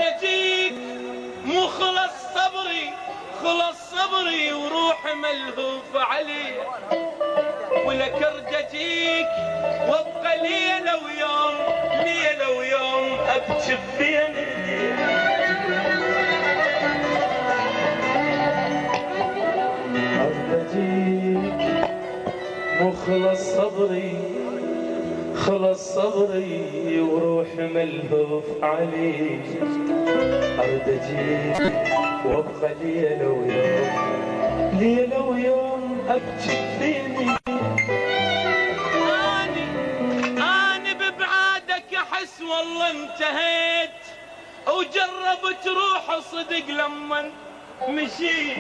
اجيك مو خلص صبري، خلص صبري وروح ملهوف عليه، ولك ارججيك وابقى ليله ويوم، ليله ويوم ابكي بين ارججيك مو خلص صبري، خلص صبري وروح ملهوف عليك، ارد اجيك وابقى ليله ويوم، ليله ويوم ابكي فيني. اني ببعادك احس والله انتهيت، وجربت روح صدق لما مشيت،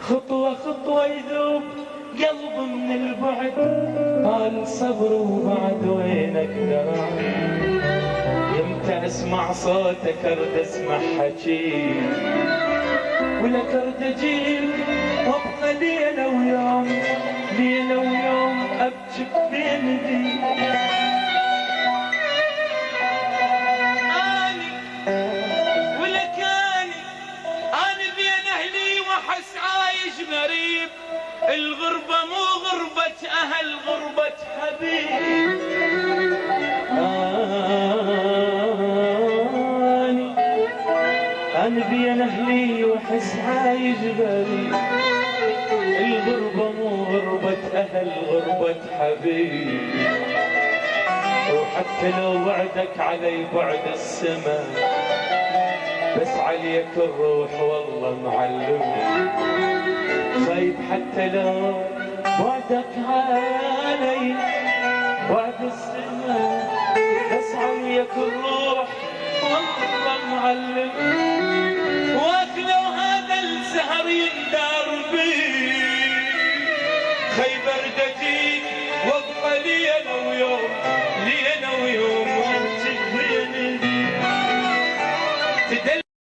خطوه خطوه يذوب قلب من البعد، طال صبر وبعد وينك درع، يمتى اسمع صوتك ارد اسمع حكيك، ولك ارد اجيك وابقى ليله ويوم، ليله ويوم ابكي بين ذي. اني ولك اني بين اهلي واحس عايش غريب، الغربة مو غربة أهل، غربة حبيب. أنا بين أهلي وأحس عايش غريب، الغربة مو غربة أهل، غربة حبيب. وحتى لو بعدك علي بعد السما، بس عليك الروح والله معلم، خايف حتى لو بعدك علي بعد السماء، بس عليك الروح والله معلم، واكلوا هذا الزهر يندار بي، خيبر دجيك وابقى ليله ويوم،